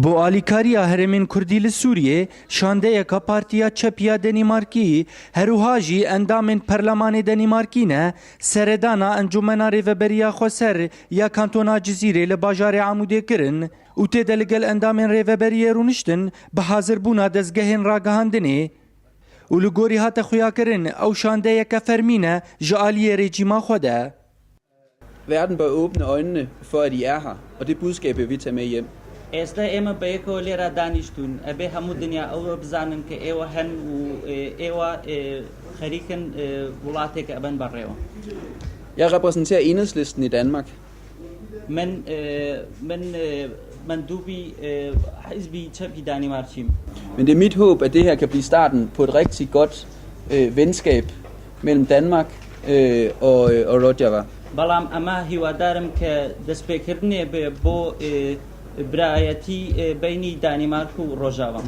بۆ ئالیکاریە هەرێمên کوردی li Sûriyê şandeyeka Partiya Çepiya Denîmarkî herûhajî endamên Perlemanê Denîmarkî ne seredana Encûmena Rêveberiya Xweser ya Kantona Cizîrê li bajarê Amûdê kirin û tê de li gel endamên rêveberiyê rûniştin bi hazîrbûna dezgehên ragihandinê û li gorî hate xuyakirin ew şandeyeke fermî ne ji aliyê rejîma xwe de. Verden bør åbne øjnene for, at I er her, og det budskab vil vi tage med hjem. ئێستا ئێمە بە یەکەوە لێرە دانیشتون ئەبێ هەموو دنیا ئەوە بزانن کە ئێوە هەن و ئێوە خەریکن وڵاتێک ئەبەن بەڕێوە. Jeg repræsenterer Enhedslisten i Danmark. من مندوبی حزبی چەپی دانیمارکیم. Men det er mit håb, at det her kan blive starten på et rigtig godt venskab mellem Danmark og Rojava. بەڵام ئەمە هیوادارم کە دەستپێکردنێ بێ بۆ برایەتی بینی دانیمارک و ڕۆژاوە.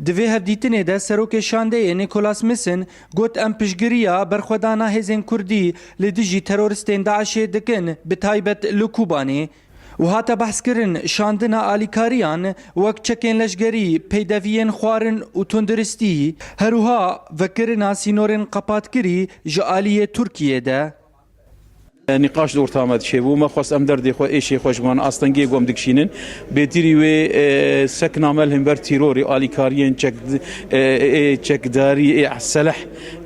Divê hevdîtinê de serokê şandeyê Nikolas Misin got em piştgiriya berxwedana hêzên Kurdî li dijî teroristên Daişê dikin bi taybet li Kubanê û hate behskirin şandina alîkariyan wek çekên leşgerî, peydeviyên xwarin û tunduristî herûha vekirina sînorên qepatkirî ji aliyê Tirkiyê de. نقاش دور تامد شبو ما خواست ام دردی خو ایشی خوشگوان استنگی گم دکشینن بهتری و سکن عمل هم بر تیروری آلیکاریان چکداری سلاح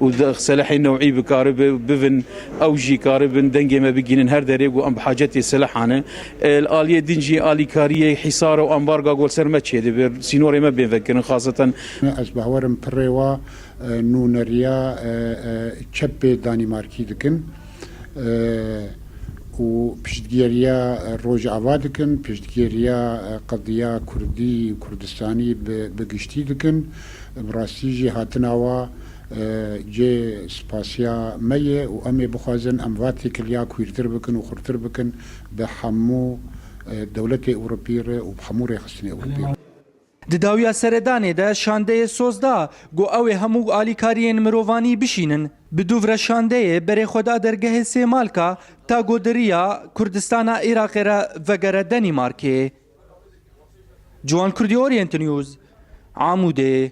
و سلاح نوعی بکارب بفن اوجی کاربن دنگی ما بگینن هر دری و ام بحاجتی سلاحانه الالیه دنجی آلیکاریه حصار و امبارگا گل سر ما چیه بر سینوری ما بینفکرن خاصة از بهورم پروا نونریا چپ دانیمارکی دکن و پشتگیریە ڕۆژئاوا دکن پشتگیریە قەدیا کوردی و کوردستانی بەگشتی دکن ڕاستیژی هاتناوە جێ سپاسیا مەیە و ئەمێ بخوازن ئەمواتی کلیا کویرتر بکن و خورتر بکن بە هەموو دەوڵەتی ئەوروپیرە و هەموو ڕێخستنی ئەوروپی. Di dawiya seredanê de şandeyê sozda got ew ê hemû alîkariyên mirovanî bişînin. Bi dûvre şandeyê berê xwe da dergehê Sêmalka ta godiriya Kurdistana Iraqê re vegere Denîmarkê. Ciwan Kurdî Orient News, Amûdê.